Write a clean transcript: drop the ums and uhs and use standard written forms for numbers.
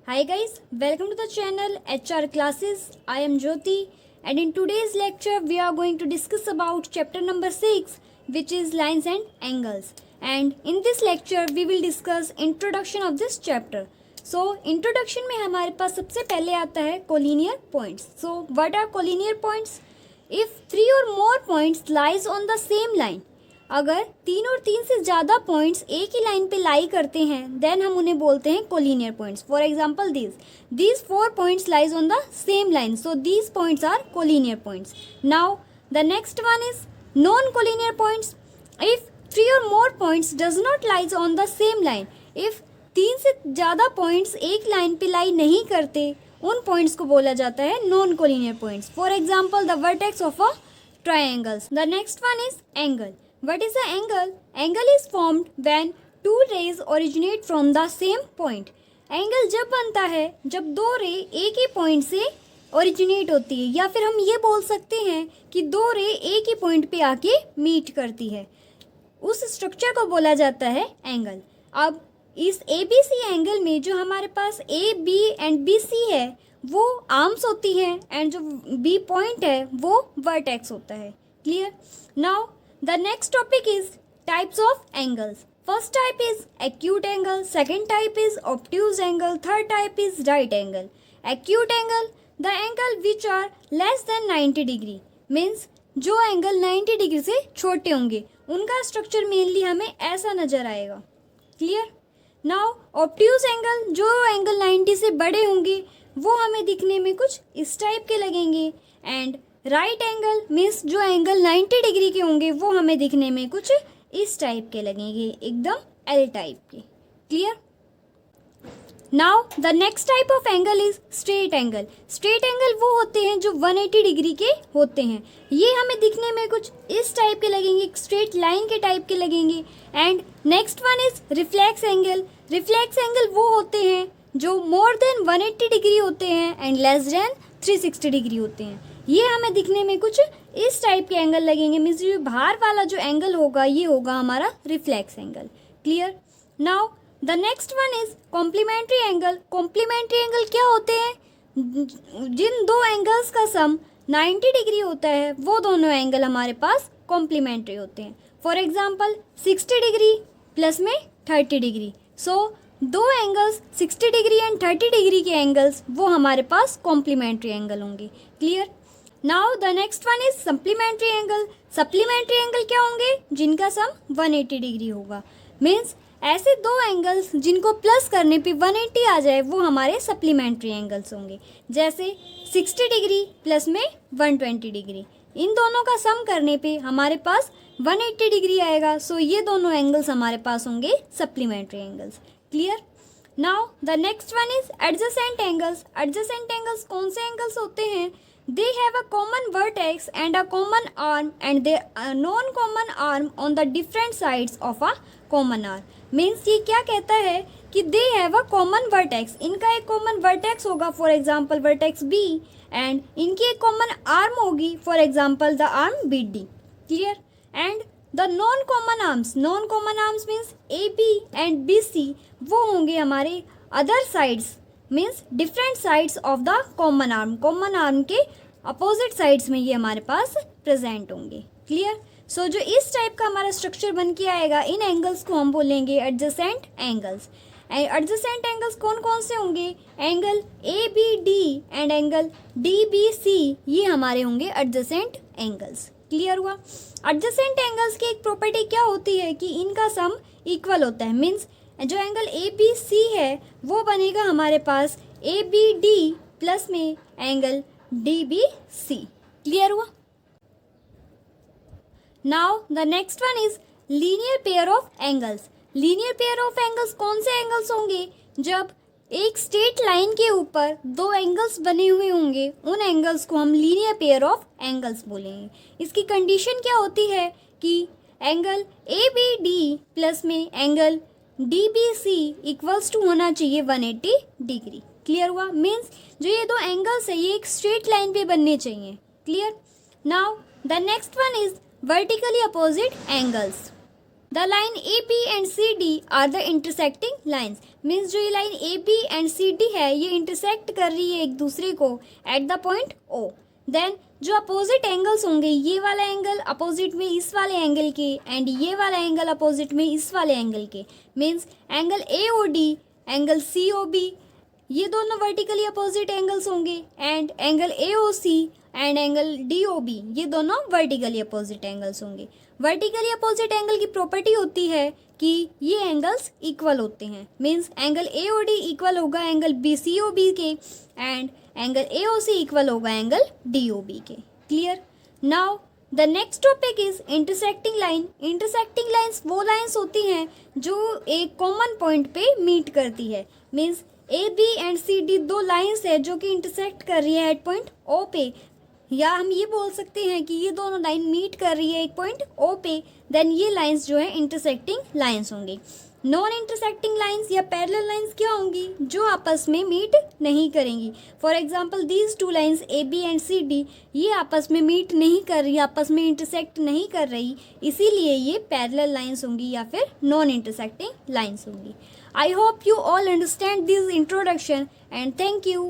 Hi guys, welcome to the channel HR Classes. I am Jyoti and in today's lecture we are going to discuss about chapter number 6 which is lines and angles. And in this lecture we will discuss introduction of this chapter. So introduction में हमारे पास सबसे पहले आता है collinear points. So what are collinear points? If 3 or more points lies on the same line, अगर 3 और 3 से ज़्यादा पॉइंट्स एक ही लाइन पे लाई करते हैं देन हम उन्हें बोलते हैं collinear points. For example these 4 points lies on the same line, so these points are collinear points. Now the next one is non-collinear points. If 3 or more points does not lies on the same line, if 3 से ज़्यादा points एक line पे लाई नहीं करते उन points को बोला जाता है non collinear points. For example the vertex of a triangles. The next one is angle. What is the angle? Angle is formed when two rays originate from the same point. Angle जब बनता है जब दो रे एक ही point से originate होती है, या फिर हम ये बोल सकते हैं कि दो रे एक ही पॉइंट पे आके मीट करती है. उस स्ट्रक्चर को बोला जाता है एंगल. अब इस ए बी सी एंगल में जो हमारे पास A B and B C है वो आर्म्स होती हैं एंड जो बी पॉइंट है वो वर्टेक्स होता है. Clear? Now the next topic is types of angles. First type is acute angle, second type is obtuse angle, third type is right angle. Acute angle, the angle which are less than 90 degree, means जो angle 90 degree से छोटे होंगे उनका structure mainly हमें ऐसा नज़र आएगा. Clear? Now obtuse angle, जो एंगल 90 से बड़े होंगे वो हमें दिखने में कुछ इस टाइप के लगेंगे. एंड राइट एंगल मीन्स जो एंगल 90 डिग्री के होंगे वो हमें दिखने में कुछ इस टाइप के लगेंगे, एकदम एल टाइप के. Clear? Now the next type of angle is straight angle. Straight angle वो होते हैं जो 180 डिग्री के होते हैं. ये हमें दिखने में कुछ इस टाइप के लगेंगे, स्ट्रेट लाइन के टाइप के लगेंगे. And next one is reflex angle. Reflex angle वो होते हैं जो मोर देन 180 डिग्री होते हैं एंड लेस देन 360 डिग्री होते हैं. ये हमें दिखने में कुछ इस टाइप के एंगल लगेंगे. मीन्स ये बाहर वाला जो एंगल होगा ये होगा हमारा reflex angle. Clear? Now the next one is complementary angle. Complementary angle क्या होते हैं? जिन दो एंगल्स का सम 90 डिग्री होता है वो दोनों एंगल हमारे पास कॉम्प्लीमेंट्री होते हैं. फॉर एग्जाम्पल 60 डिग्री प्लस में 30 डिग्री. सो दो एंगल्स 60 डिग्री एंड 30 डिग्री के एंगल्स वो हमारे पास कॉम्प्लीमेंट्री एंगल होंगे. Clear? Now the next one is supplementary angle. Supplementary angle क्या होंगे? जिनका सम 180 डिग्री होगा. मीन्स ऐसे दो एंगल्स जिनको प्लस करने पे 180 आ जाए वो हमारे सप्लीमेंट्री एंगल्स होंगे. जैसे 60 डिग्री प्लस में 120 डिग्री, इन दोनों का सम करने पे हमारे पास 180 डिग्री आएगा. सो ये दोनों एंगल्स हमारे पास होंगे supplementary angles. Clear? Now the next one is adjacent angles. Adjacent angles कौन से एंगल्स होते हैं? They have a common vertex and a common arm and they non-common arm on the different sides of a common arm. Means ये क्या कहता है कि they have a common vertex. इनका एक common vertex होगा, for example vertex B, and इनकी एक common arm होगी, for example the arm BD. Clear? And the non-common arms. Non-common arms means AB and BC वो होंगे हमारे other sides. Means different sides of the common arm. Common arm के opposite sides में ये हमारे पास present होंगे. Clear? सो जो इस टाइप का हमारा स्ट्रक्चर बन के आएगा इन एंगल्स को हम बोलेंगे एडजेसेंट एंगल्स. एडजेसेंट एंगल्स कौन कौन से होंगे? Angle A B D and angle D B C, ये हमारे होंगे एडजेसेंट एंगल्स. क्लियर हुआ? एडजेसेंट एंगल्स की एक प्रॉपर्टी क्या होती है कि इनका सम इक्वल होता है. मीन्स जो एंगल ए बी सी है वो बनेगा हमारे पास ए बी डी प्लस में angle D B C. Clear हुआ? Now the next one is linear pair of angles. Linear pair of angles कौन से एंगल्स होंगे? जब एक स्ट्रेट लाइन के ऊपर दो एंगल्स बने हुए होंगे उन एंगल्स को हम लीनियर पेयर ऑफ एंगल्स बोलेंगे. इसकी कंडीशन क्या होती है कि angle A B D plus में angle D B C equals to होना चाहिए 180 डिग्री. क्लियर हुआ? मीन्स जो ये दो एंगल्स है ये एक स्ट्रेट लाइन पे बनने चाहिए. Clear? Now the next one is vertically opposite angles. The line A B and C D are the intersecting lines. Means जो ये line A B and C D है ये इंटरसेक्ट कर रही है एक दूसरे को at the point O. Then जो अपोजिट एंगल्स होंगे, ये वाला एंगल अपोजिट में इस वाले एंगल के एंड ये वाला एंगल अपोजिट में इस वाले एंगल के। Means angle A O D, angle C O B, ये दोनों वर्टिकली अपोजिट एंगल्स होंगे and angle A O C and angle D O B, ये दोनों वर्टिकली अपोजिट एंगल्स होंगे। वर्टिकली अपोजिट एंगल की प्रॉपर्टी होती है कि ये एंगल्स इक्वल होते हैं। Means angle A O D equal होगा angle B C O B के and angle A O C equal होगा एंगल डी ओ बी के। Clear? Now the next topic is intersecting line. Intersecting lines वो lines होती हैं जो एक common point पे मीट करती है। Means A B and C D दो लाइन्स है जो कि इंटरसेक्ट कर रही है एट पॉइंट ओ पे, या हम ये बोल सकते हैं कि ये दोनों लाइन मीट कर रही है एक पॉइंट ओ पे, देन ये लाइंस जो है इंटरसेक्टिंग लाइंस होंगी। नॉन इंटरसेक्टिंग लाइंस या पैरेलल लाइंस क्या होंगी? जो आपस में मीट नहीं करेंगी। For example these two lines A B and C D, ये आपस में मीट नहीं कर रही, आपस में इंटरसेक्ट नहीं कर रही, इसीलिए ये पैरेलल लाइंस होंगी या फिर नॉन इंटरसेक्टिंग लाइंस होंगी। I hope you all understand this introduction and thank you.